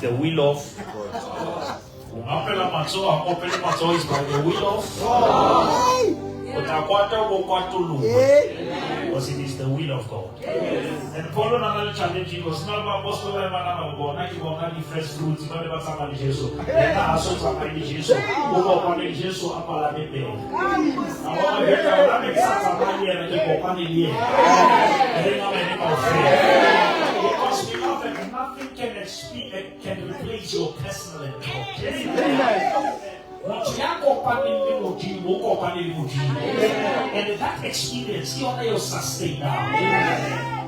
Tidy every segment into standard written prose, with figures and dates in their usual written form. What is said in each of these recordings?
the will of God. Is by the will of God. Because it is the will of God. And Paul another challenge because not about gospel and not the first fruits, not about somebody Jesus. Then I also somebody Jesus. Over one Jesus up a la bebe. I want to get a somebody and the company. Because beloved, nothing can replace your personal encounter. And that experience, you will sustain now.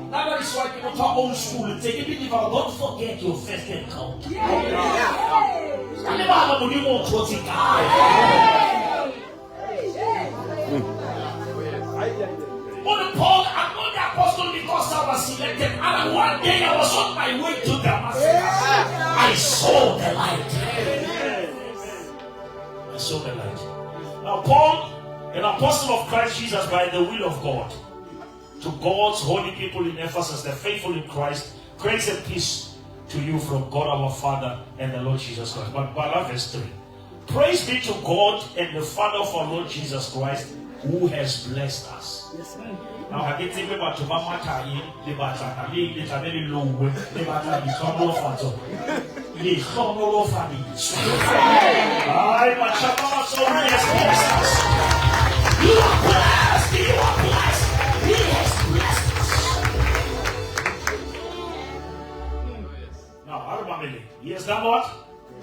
That is why people talk old school and say, don't forget your first encounter. Paul, I'm not the apostle because I was selected. And one day I was on my way to Damascus. I saw the light. I saw the light. Now Paul, an apostle of Christ Jesus by the will of God, to God's holy people in Ephesus, the faithful in Christ, grace and peace to you from God our Father and the Lord Jesus Christ. But verse 3. Praise be to God and the Father of our Lord Jesus Christ, who has blessed us. Yes, now I get to about Mama Tai, the Bata, the very low way, the Bata, the Tomo Fato, the Tomo Fadi. I much about so yes, you are blessed, you are blessed, He has blessed us. Now, I remember, He has done what?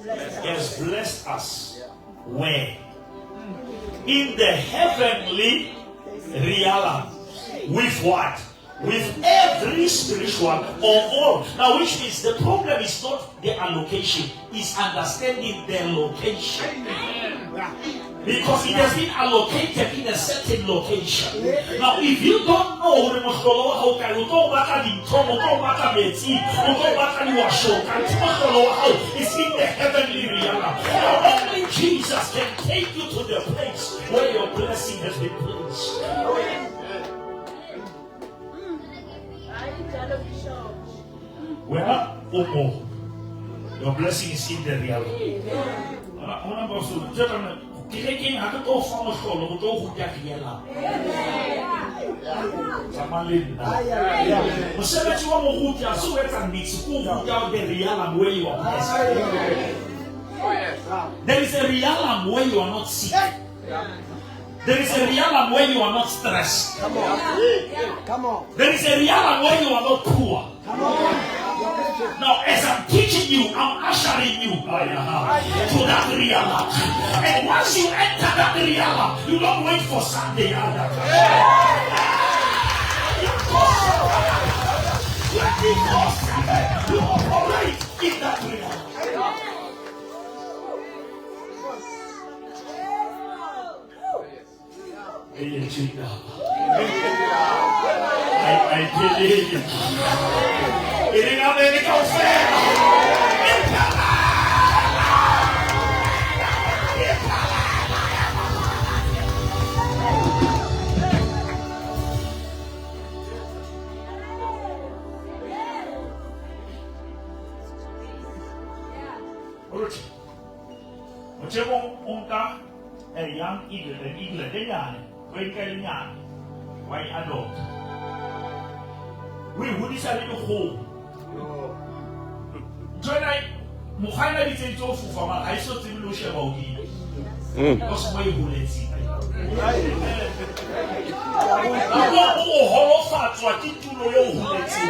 He has blessed us. Where? In the heavenly realm. With what? With every spiritual or all. Now, which means the problem is not the allocation, it's understanding the location. Because it has been allocated in a certain location. Now, if you don't know it's in the heavenly realm. Now, only Jesus can take you to the place where your blessing has been placed. Well, your blessing is in the reality. There is a realm where you are not sick. There is a realm where you are not stressed. Come on. Come on. There is a realm where you are not poor. Come on. Now, as I'm teaching you, I'm ushering you to that realm. And once you enter that realm, you don't wait for Sunday. You operate in that realm. I believe you. It ain't not any a young eagle, why adult? We would decide to hold. Join I, Muhammad is a tofu from I saw the illusion about it. Because why would it see? Horror facts what it to know who let's see.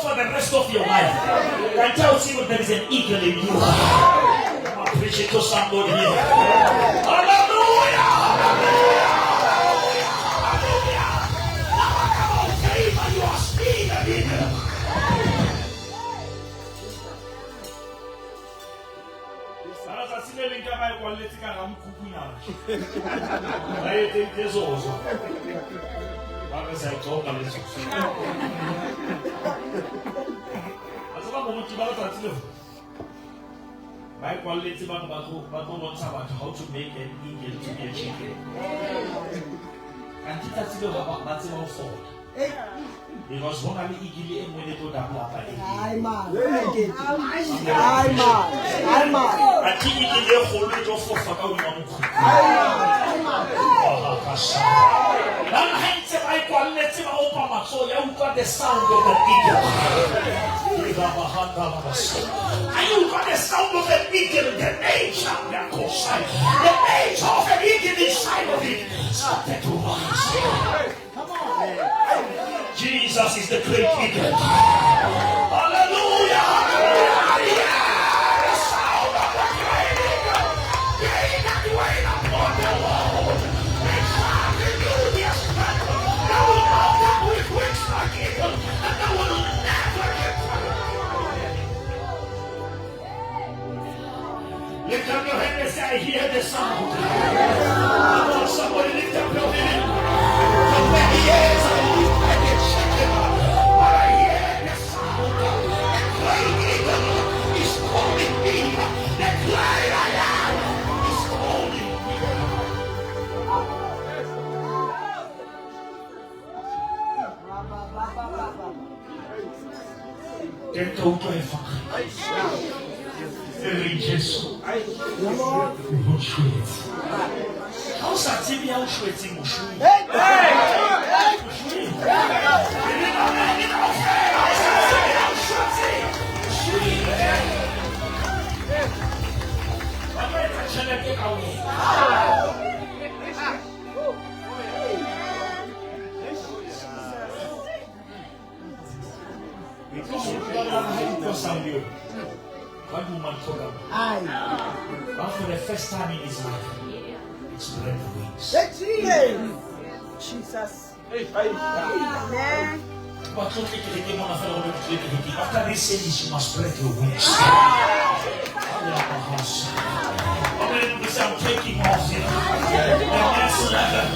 For the rest of your life, I tell you there is an eagle in you. I'm preaching to somebody here. Hallelujah! Hallelujah! Hallelujah! You are still an eagle. My quality about how to make an eagle to be a chicken. Because one of the igili and when they go down, I think you can hold it off for so you got the sound of the eagle. And you got the sound of the eagle, the nature of the coastline, the nature of the eagle inside of it. Started to rise. Come on. Jesus is the great eagle. Hallelujah. Hallelujah. The sound of the great eagle. They that wait upon the Lord. They shall renew their strength. They will mount up with wings like eagles, and they will never get tired. Lift up your hand and say, I hear the sound. I want somebody to lift up your hand. From where he is, I can check him out. But I hear the sound. The great eagle is calling me. The great I am is calling me. Tenta o teu evangelho. Jesus. How satimi how shweti mushu. One woman told him, but for the first time in his life, it's spread wings. Jesus. Amen. After they say this, you must spread your wings. I'm taking off here. The next level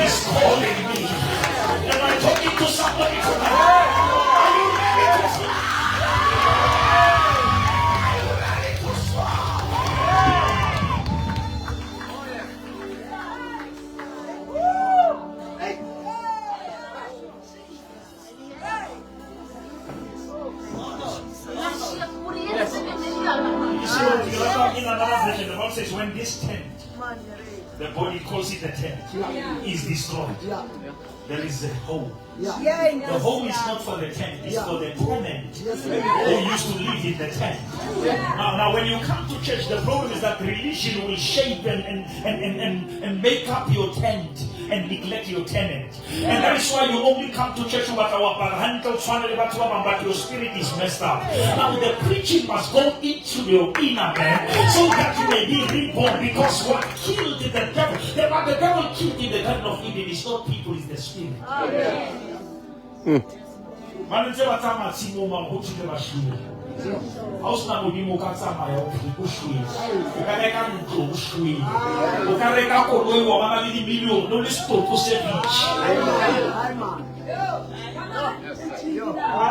is calling me. And I'm talking to somebody tonight. Are you ready to fly? In another version, the Bible says when this tent, the body calls it a tent, is destroyed, there is a hole. The hole is not for the tent, it's for the tenant who used to live in the tent. Now when you come to church, the problem is that religion will shape and make up your tent and neglect your tenant. And that is why you only come to church but your spirit is messed up. Now the preaching must go into your inner man so that you may be reborn, because what killed the devil, the devil killed in the Garden of Eden is not people, it's the spirit. Hausna modimo ka tsamaya o phikushwe o ka reka ntlo o shwe o ka reka koloi wa bana le dimilione no le stop se rich.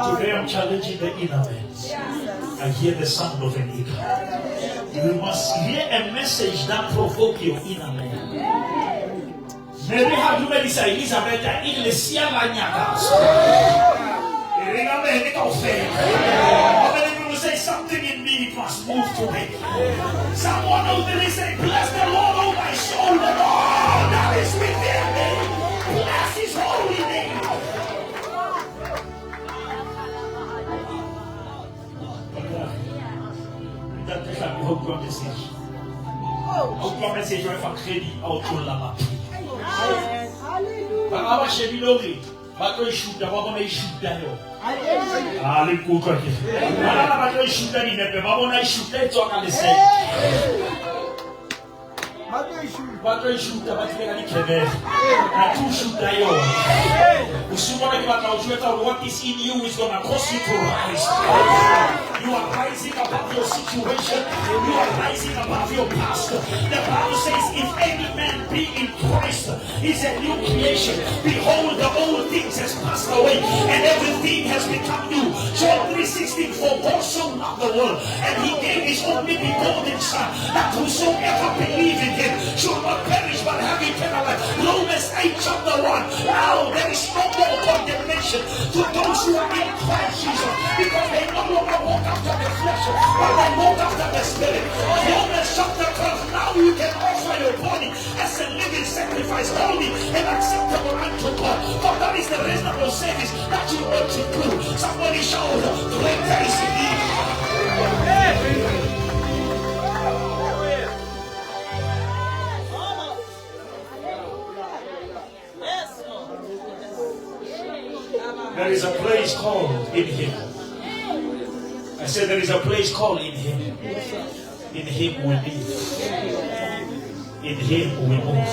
Today I'm challenging the inner man. I hear the sound of an eagle. You must hear a message that provoke your inner man. Mary had many say Elizabeth iglesia la nyagas. Say something in me, it must move today. Someone out there say, bless the Lord, oh my soul, the Lord that is within me. Bless his holy name. That is like hope your message. Hope your message will have credit out to Lama. Hallelujah. But we shoot the woman, they shoot that. Hallelujah. But shoot that in the Babona, shoot that talk and say. But we shoot the Batman, and two shoot that. What is in you is going to cause you to rise. You are rising above your situation. You are rising above your past. The Bible says, if any man be in Christ, he's a new creation. Behold, the old things has passed away, and everything has become new. John 3:16, for God so loved the world, and he gave his only begotten Son, that whosoever believe in him should not perish but have eternal life. Romans 8 chapter 1. Now there is no more condemnation to those who are in Christ Jesus, because they no longer walk after the flesh, but they walk after the Spirit. Romans chapter 12. Now you can offer your body as a living sacrifice, holy and acceptable unto God. For that is the reasonable service that you ought to do. Somebody shout, great is He. There is a place called in Him. I said there is a place called in Him. In Him we live. In Him we move.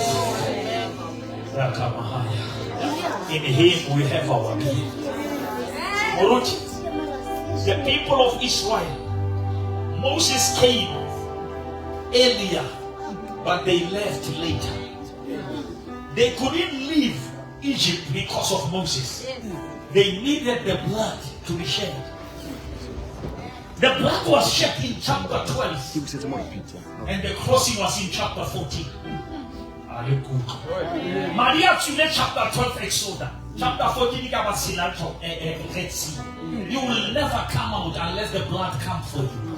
In Him we have our being. The people of Israel, Moses came earlier, but they left later. They couldn't leave Egypt because of Moses. They needed the blood to be shed. The blood was shed in chapter 12, and the crossing was in chapter 14. Maria tuait chapter 12 Exodus. Chapter 14 Red Sea. You will never come out unless the blood comes for you.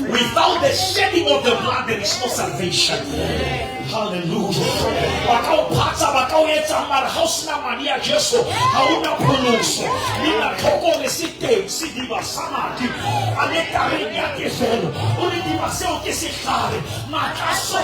Without the shedding of the blood, there is no salvation. Hallelujah. Bakau pata bakau yetamar house na Maria Jesu. Hauna pronoso. Nina toko nesite sidi basamati. Aleta renya keselo. Uli di baseo kesikare. Makaso.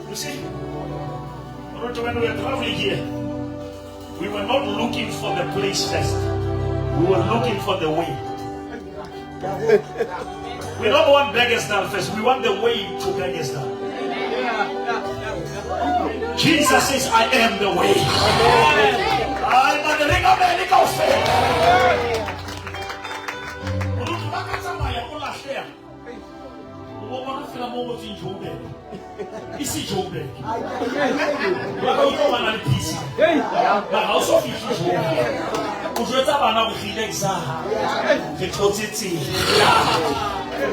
You see, when we were traveling here, we were not looking for the place first. We were looking for the way. We don't want Beggersdal first. We want the way to Beggersdal. Jesus says, I am the way. I am the ring of medical faith. Isi Jobe. Waka uko wana lipisi. Na hauso fiki Jobe. Ujweta bana ukilexa. Ketotiti.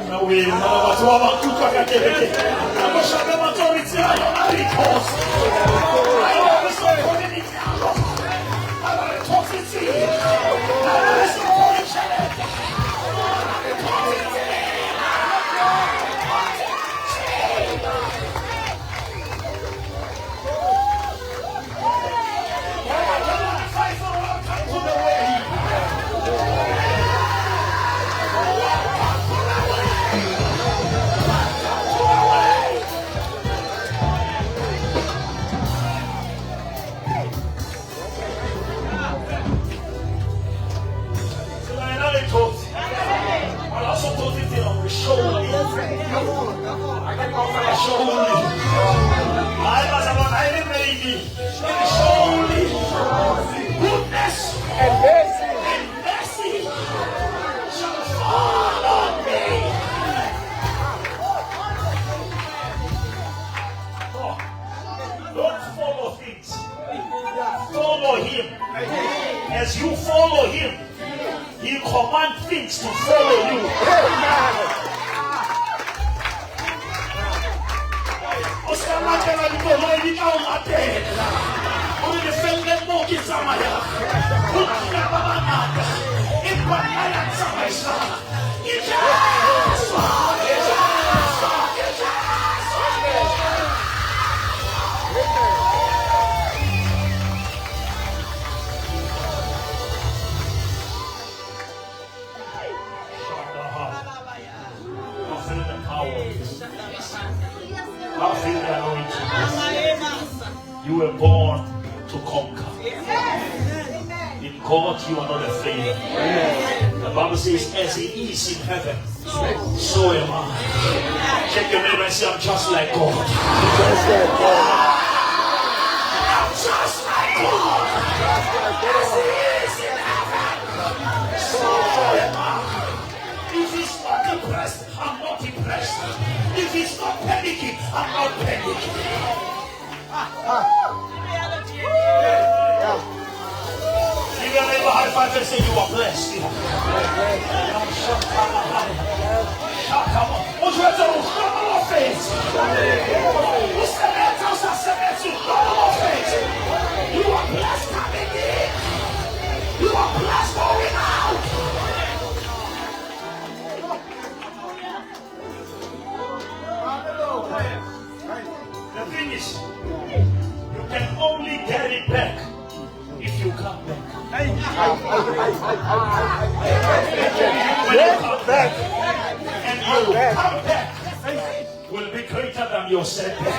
Na we na watu wa makuka kakeke. Na mshaka matoriti ayo arikos. Ayo so community. Ala ketotiti. Ala so community. As you follow Him, He commands things to follow you. You were born to conquer. In God, you are not a failure. The Bible says, as He is in heaven, so am I. Check your neighbor and say, I'm just like God. I'm just As he is in heaven, so am I. If he's not depressed, I'm not depressed. If he's not panicking, I'm not panicking. Give your neighbor high five and say you are blessed. Os retornos não fez. Os cementos não fez. You are blessed coming in. You are blessed going out. The thing is, you can only get it back if you come back. When you come back, and you come back, will be greater than your setback.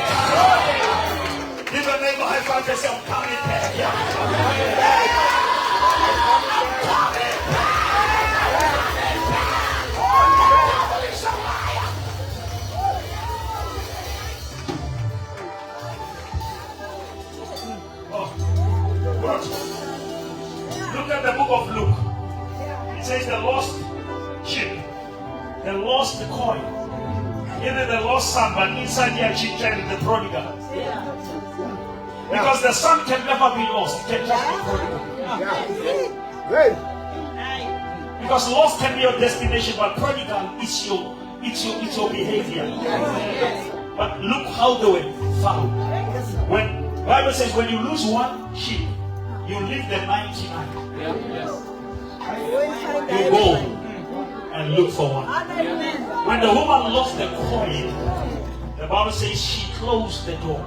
Give a neighbor high five and say, I'm coming back. I'm coming back. Look at the book of Luke. It says the lost sheep, the lost coin, either the lost son, but inside the children is the prodigal. Because the son can never be lost, it can just be prodigal. Because lost can be your destination, but prodigal is your behavior. But look how they were found. When Bible says when you lose one sheep, you leave the 99. You go and look for one. When the woman lost the coin, the Bible says she closed the door,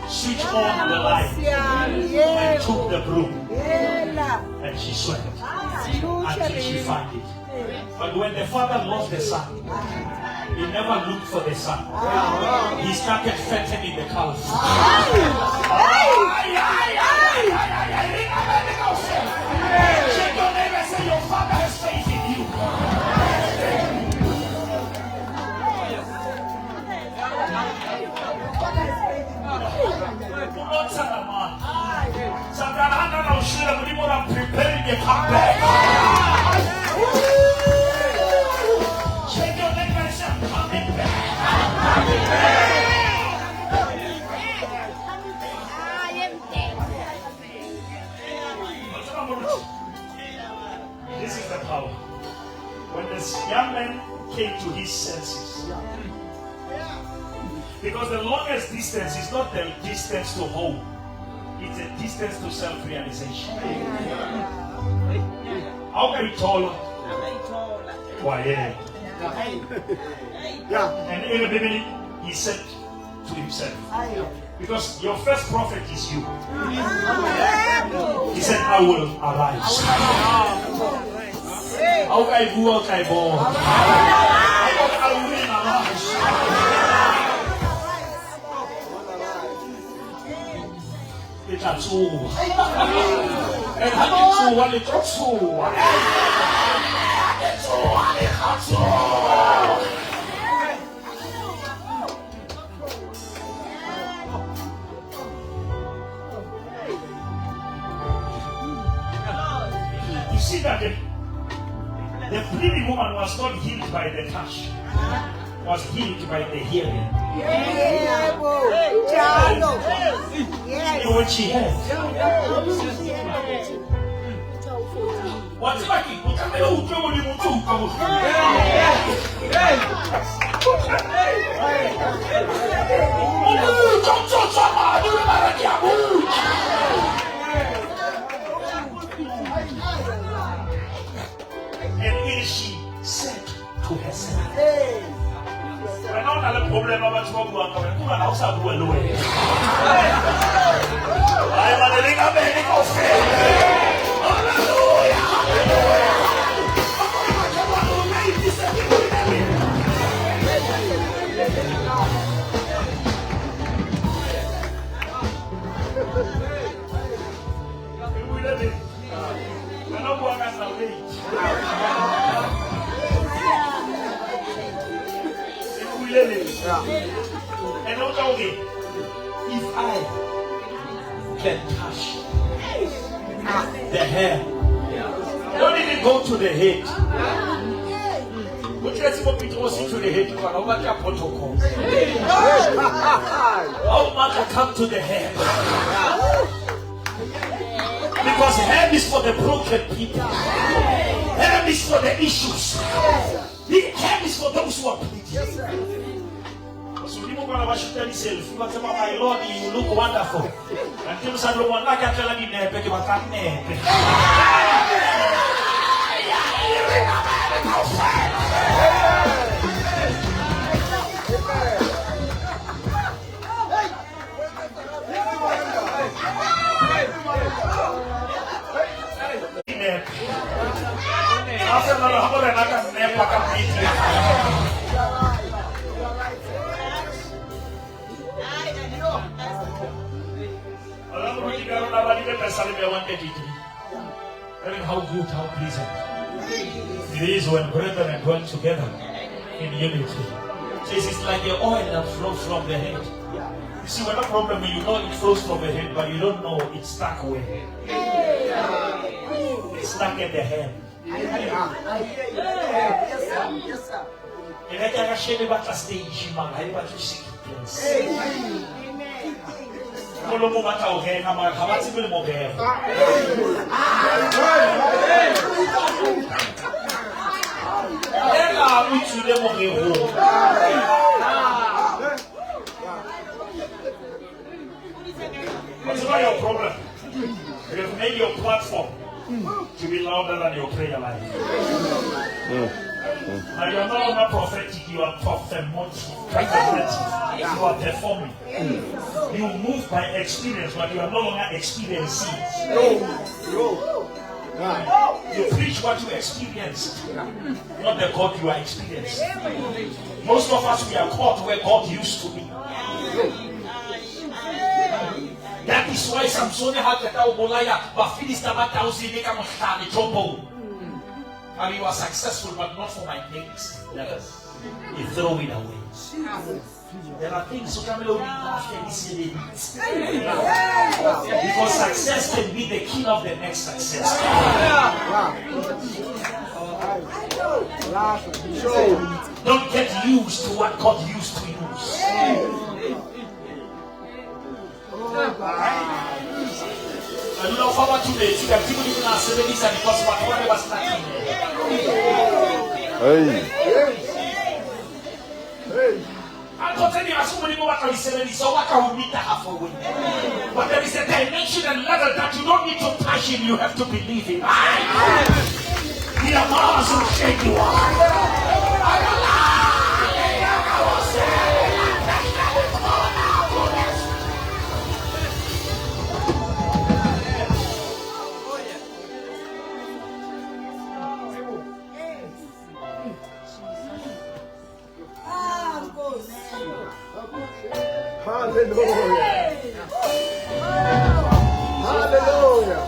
switched on the light, and took the broom, and she swept until she found it. But when the father lost the son, he never looked for the son. He started fattening the cows. Shake your neighbor and say your father has faith in you. I'm preparing the comeback. Shake your neighbor and say I'm coming back. This is the power. When this young man came to his senses, because the longest distance is not the distance to home, it's a distance to self-realization. How can you tell? Why? And in the Bible, he said to himself, because your first prophet is you. He said, I will arise. How can I go out? I will arise. It's a tool. And how do you want it to You see that the bleeding woman was not healed by the touch, was healed by the hearing. When she heard. What's like it? And here she said to herself, I don't have a problem about what you are coming to an outside world. I'm a medical fail. Hallelujah! We're not going as a late. And okay, if I can touch The hair. Don't even go to the head. What let's go into the head? How much are protocols? How much come to the head? Because head is for the broken people. Head is for the issues. The head is for those who are pleading. So people going to worship themselves. You want to say, my Lord, you look wonderful. And people say, no one like that. You can't nepe. How good, how pleasant it is when brethren dwell together in unity. So it's like the oil that flows from the head. You see, when a problem, you know it flows from the head, but you don't know it's stuck where. It's stuck in the head. What's about your problem? You have made your platform to be louder than your prayer life. And you are no longer prophetic, you are performative. You are performing. You move by experience, but you are no longer experiencing. You preach what you experienced, not the God you are experiencing. Most of us, we are caught where God used to be. That is why Samson had the Taobolaya, but Philistine and you are successful, but not for my things. You throw it away. There are things so come because success can be the key of the next success. Don't get used to what God used to use. I love forward to this. You can people even ask this and because whatever was starting. I'm not telling you, so many more what so what can we meet halfway? But there is a dimension and level that you don't need to touch in, you have to believe in. The amount will shake you up. Hallelujah. Hallelujah.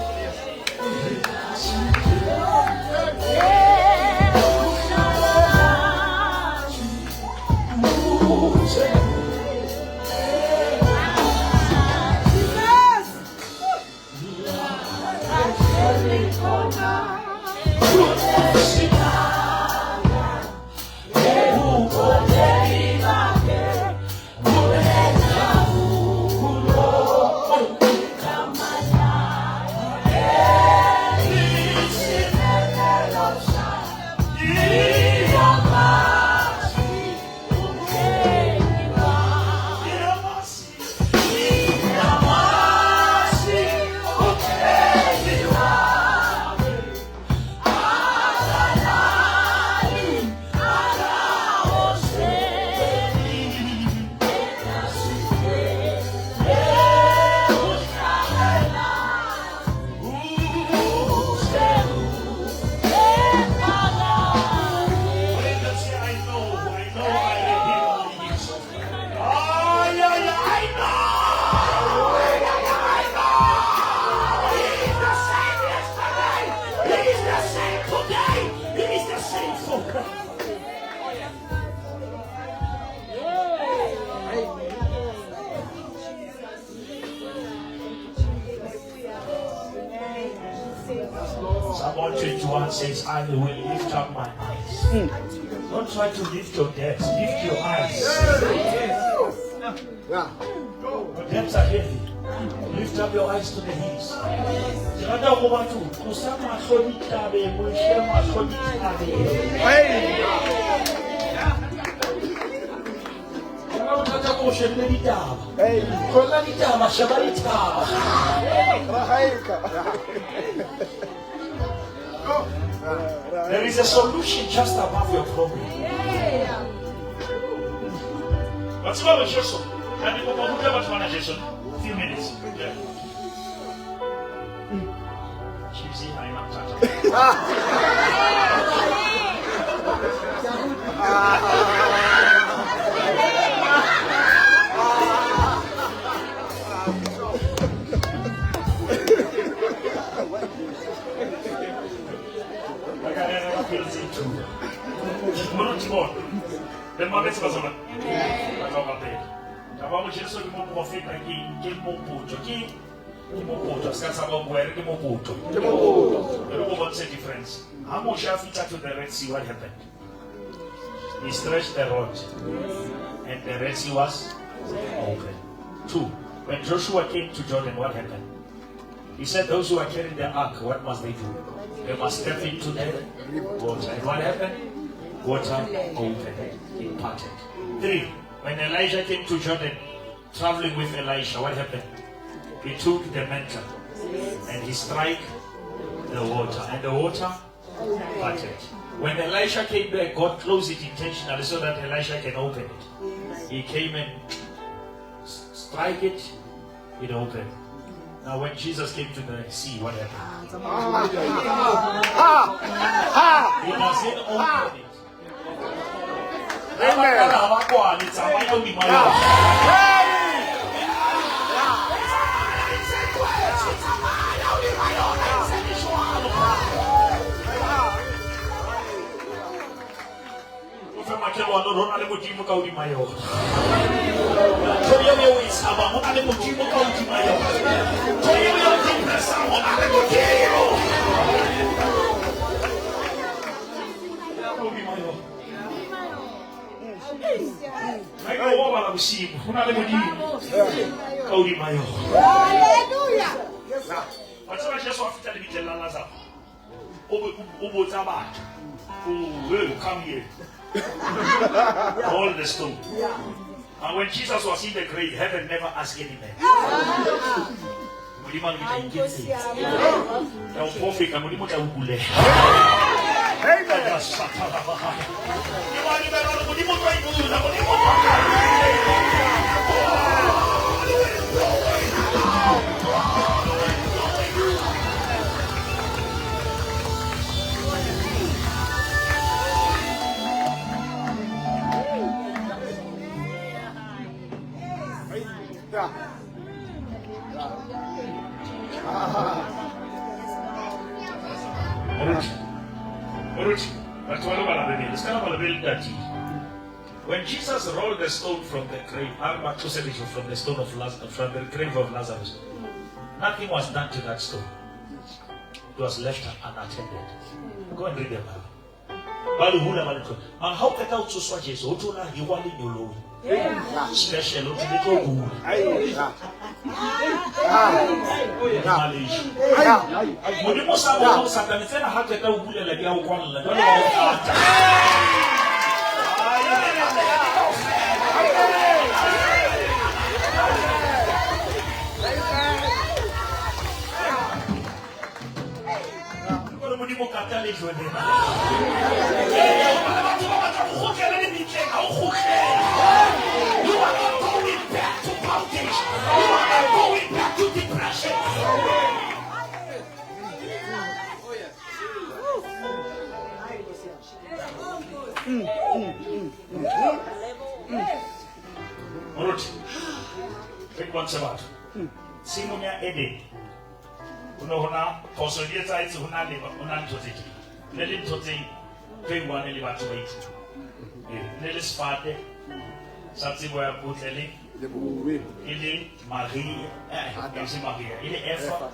Psalm 121 says, I will lift up my eyes. Don't try to lift your debts. Lift your eyes. Yeah. Your debts are heavy. Lift up your eyes to the hills. There is a solution just above your problem. What's wrong with Jesus? And you will never find Jesus. Few minutes. Cheesy, I'm not touching. The moment was on. Vamos Jesus que mo profeta que mo puto que mo puto as about where que mo puto. What's the difference? How much after to the Red Sea what happened? He stretched the rod and the Red Sea was open. 2. When Joshua came to Jordan, what happened? He said those who are carrying the ark, what must they do? They must step into the water. And what happened? Water opened, it parted. 3. When Elijah came to Jordan, traveling with Elisha, what happened? He took the mantle and he struck the water, and the water parted. When Elisha came back, God closed it intentionally so that Elisha can open it. He came and struck it, it opened. Now when Jesus came to the sea, what happened? He doesn't open it. Come here. Hold the stone. And when Jesus was in the grave, heaven never asked any man. When Jesus rolled the stone from the grave, from the stone of Lazarus, from the grave of Lazarus, nothing was done to that stone. It was left unattended. Go and read the Bible. And how can I also swatch his autola? You want in your low. Special little You are not going back to foundation. You are not going back to depression. Take one sabat. Simonia Ede. Unohona, Posodieta, it's Unan Totiki. Let him Toti, pay one elevator. Let us father. Something where I put il est Marie, il est Eva,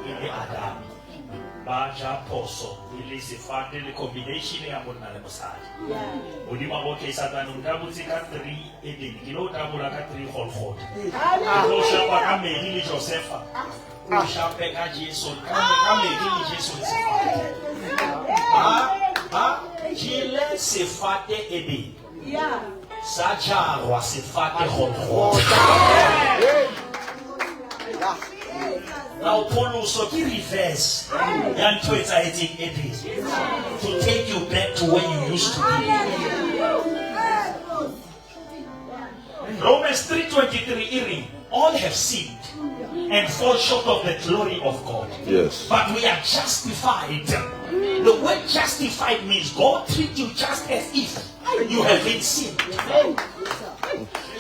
il est Adam. Baja poso, release family le combination ya monna le mosadi. Modimo go ke Satan o tabutse ka 3 Eden, ke lo tabula ka 3 Golgotha. Lo shapa ka Mary le Josepha. O shape ka Jesu, ka Mary le Jesu le sefate. Jile sefate Eden. Sajarwa sefate Golgotha. Now Paul so he reverse and to take you back to where you used to be. Romans 3:23, all have sinned and fall short of the glory of God. Yes. But we are justified. The word justified means God treats you just as if you have been sinned.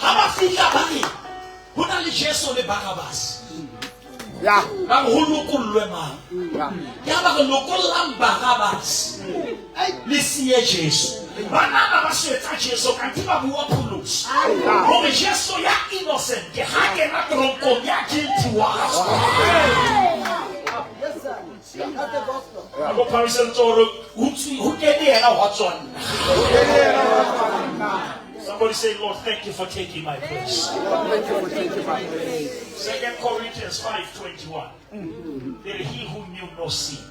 How about Fitabari? Who are the Jesus le Barabas? Yeah. Ang hulukulwe man. Yaba lokulang Barabas. Lisiye Jesu. Banana basweta Jesu kantiba buwa pulus. Ome Jesu ya innocent. Ke hake na tronko ya guilty was. Yes, sir. That's the gospel. Ako parisen toro who did it and what's on. Somebody say, Lord, thank you for taking my place. Thank you for taking my place. 2 Corinthians 5:21. That he who knew no sin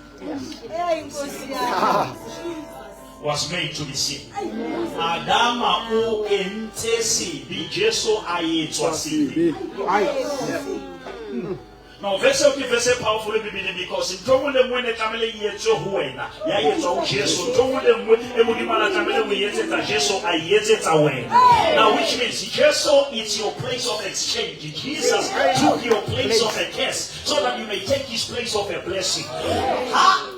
was made to be sin. Adama o entesi bi Jesu ayetwa sin. Now, verse powerful because in Tomule when the Tamale Yeto Huena, Yayeto Jesus, Tomule when the Mudimana Tamale we yet at Jesus, I yet away. Now, which means Jesus is your place of exchange. Jesus took your place of a curse so that you may take his place of a blessing.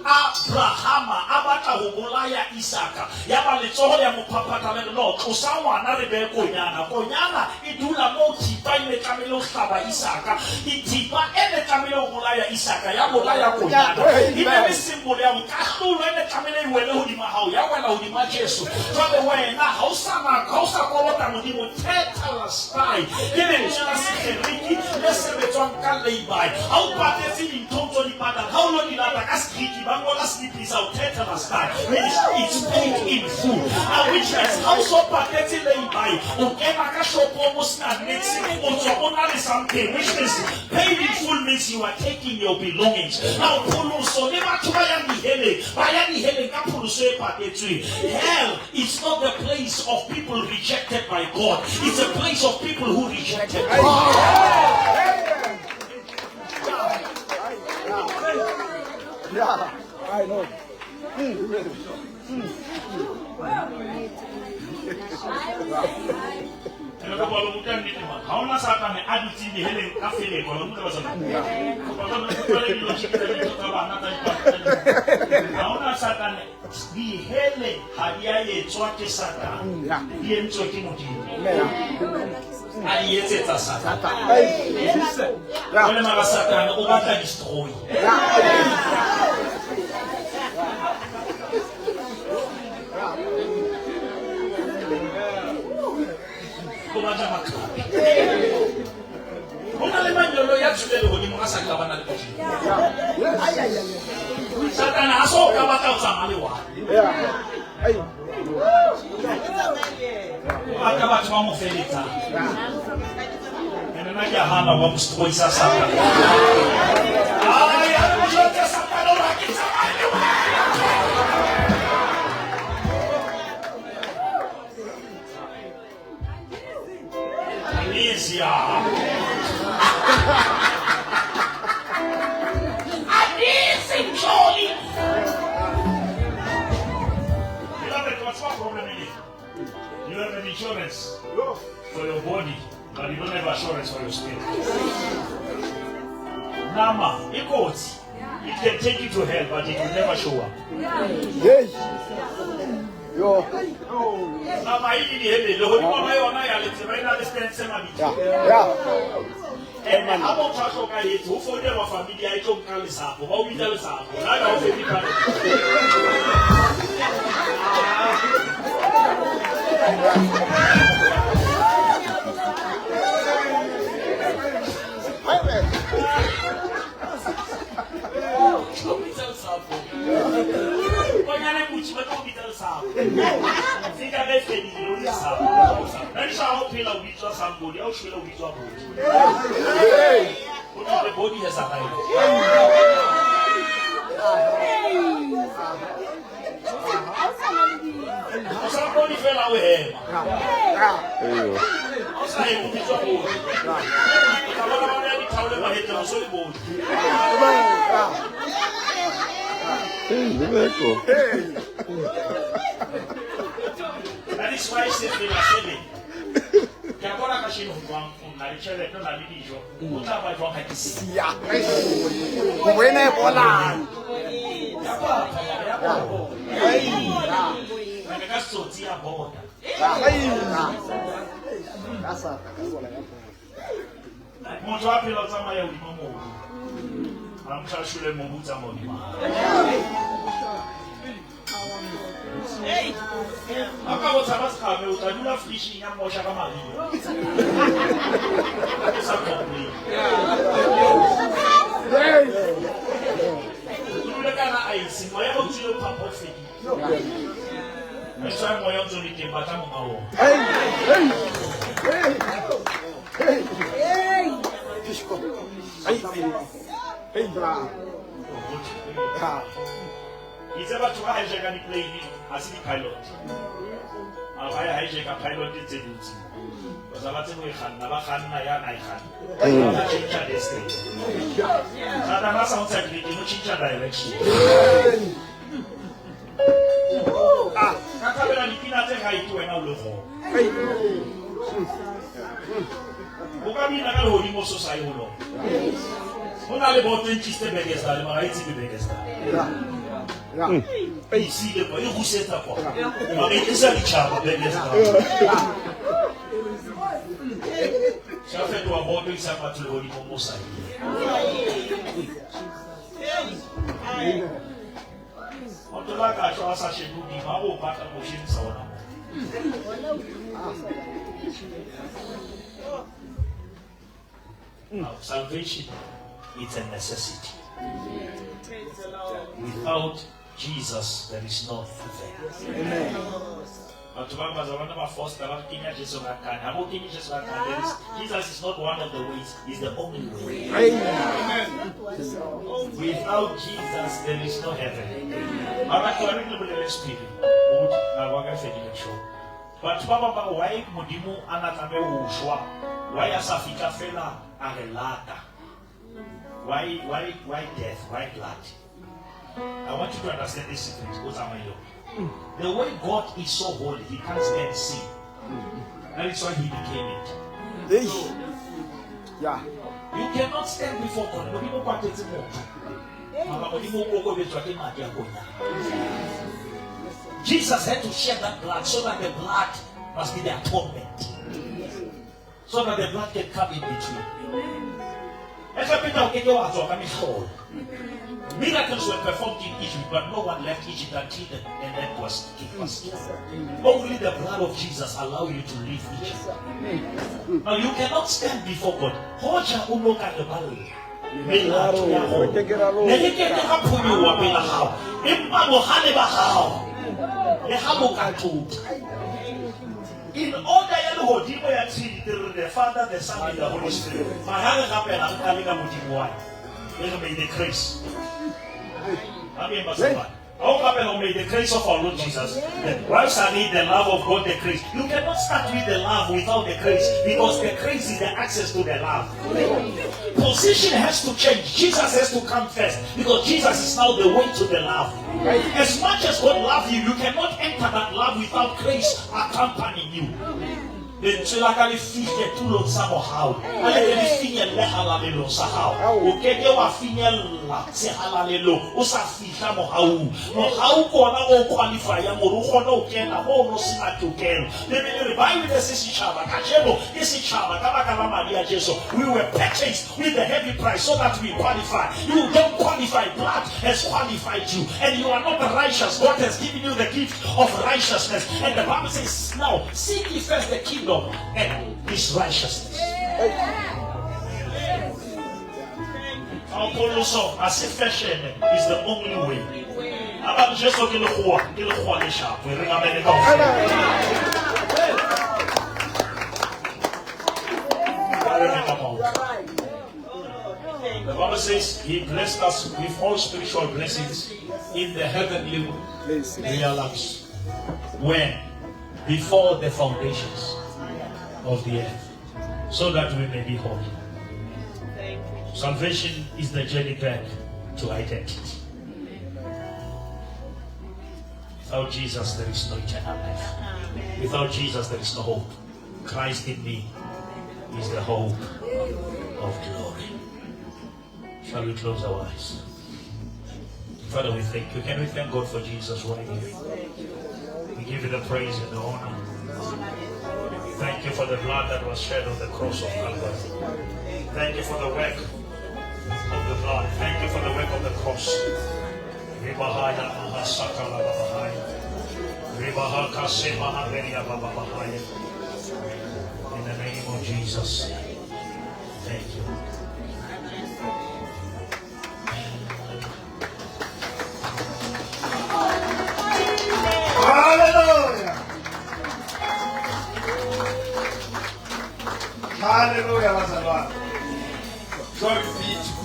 Abrahama, Abata Hugulaya Isaka, Yabalitoya Mupapa no, Kusawa, Narebe Konyana, Konyana, Idula Moti, Pine Camilo Saba Isaka, Itipa, the Camilo Mulaya Isaka, Yamulaya Konyana. He never symbol Yamukatu, and the Camille Welodima, how Yawala Udima Jesu. From the way now, Hausama, Hausa Kolota Mudimu, Tetalastai, Given Jonas Henrique, Lessebeton Kalebai, how Patesi in Tonto Padan, how long did I ask Kiki Bangola Sleepies out Tetalastai, it's paid in full. Which means, how so Pateti Leibai, Ukemaka Shopomus and Nixon, Otsopona something, which means paid in full means you are taking your belongings. Now, Puluso, never to Bayani Hele, Kapuluso Patetri. Hell is not the place of people rejected by God, it's a place of people who rejected God. Yeah, I know. Hauna Satan aditi ni hele kafele kwa muda wa zamani. Kwa sababu pale ndio kitabu Hauna Satan ni hele hadiaye twake Satan. Ndiye mtu kimutini. Aliyeteta Satan. Wale mara Satan ubata destroy. Satan asoka batawuzamaliwa. Akabatu bamufelita. Nena Yahana wamsitoisa Satan. Yote Satan wakizamaliwa. Alicia. Jolly. Beloved, what's my problem in it? You have an insurance for your body, but you don't have assurance for your spirit. Nama, it goes. It can take you to hell, but it will never show up. Yes. Yo. Nama, hii ni hebe. Leo ni mwana yona ya letsema ina distance mabiti. Yeah. Abo mfashoka yetu ufode wa familia yetu mkali sapo ba ubitale sapo nada ofedika ubitale sapo Think I made it. You know, that's how Pila will be just somebody. I'll show you will be just the body has a life. Somebody fell away. That is why I said they are saying. Agora a gente não vai deixar não na lidio. O trabalho vai ter sim. Ya. Buena bola. Mas que só tinha bola. Essa, Muito rápido lá também é o irmão. Vamos achar o irmão muito amor. Acabou de saber se cabe, eu estou na frente e a mocha vai malir. Essa compli. Tudo é cara aí, se não é o tiro para pode ser. Mas só é moião de onde tem bater uma mão. He said, "But why is he going to play as the pilot? Why is he going to pilot the duty? Because I'm not going to have a hand, I can. I'm not change the destiny. I'm not sound like you don't change the direction. I'm not going to take you to another level. Ukami na kalo hodi mo society ho lo. Ona le boten chiste begesta le mara iti begesta. Ici le boy vous c'est quoi. Ma begesta di chapa begesta. Ça fait toi bon de ça pas le hodi mo society. On te va ka cho sa chez nous di ma o pa ka mo chin sa ona. Now, salvation is a necessity. Without Jesus, there is no heaven. Amen. Jesus is not one of the ways, he's the only way. Amen. Without Jesus, there is no heaven. But Baba, why Mudimu Anatame Ushwa? Why Asafika Fela Arelata? Why death? Why blood? I want you to understand this secret. The way God is so holy, he can't stand sin. That is why he became it. Yeah. You cannot stand before God. Jesus had to shed that blood so that the blood must be the atonement. So that the blood can come in between. Miracles were performed in Egypt, but no one left Egypt until the end was only the blood of Jesus allows you to leave Egypt. Now you cannot stand before God. In order the Father, the Son, and the Holy Spirit. May the grace. May the grace of our Lord Jesus. Whilst I need the love of God, the grace. You cannot start with the love without the grace, because the grace is the access to the love. Position has to change. Jesus has to come first, because Jesus is now the way to the love. As much as God loves you, you cannot enter that love without grace accompanying you. The children feel too low somehow. I let feel le halalo somehow. Okay, you are feeling say halalo. Osa feel how. No how ko na o qualify ya mo ko no ke na mo no sina to ken. The Bible says chaba kachelo. This chaba kama Maria Jesus. We were purchased with the heavy price so that we qualify. You don't qualify. Blood has qualified you, and you are not the righteous. God has given you the gift of righteousness, and the Bible says now seek ye first the kingdom and his righteousness. Our Apollo as a fashion is the only way. Aba Jesu ke lekgowa le shapo re ngamele kaofela. The Bible says he blessed us with all spiritual blessings in the heavenly realms. When? Before the foundations of the earth, so that we may be holy. Salvation is the journey back to identity. Without Jesus, there is no eternal life. Without Jesus, there is no hope. Christ in me is the hope of glory. Shall we close our eyes? Father, we thank you. Can we thank God for Jesus right here? We give you the praise and the honor. Thank you for the blood that was shed on the cross of Calvary. Thank you for the work of the blood. Thank you for the work of the cross. In the name of Jesus. Thank you. Hallelujah. Hallelujah. Glory be to God.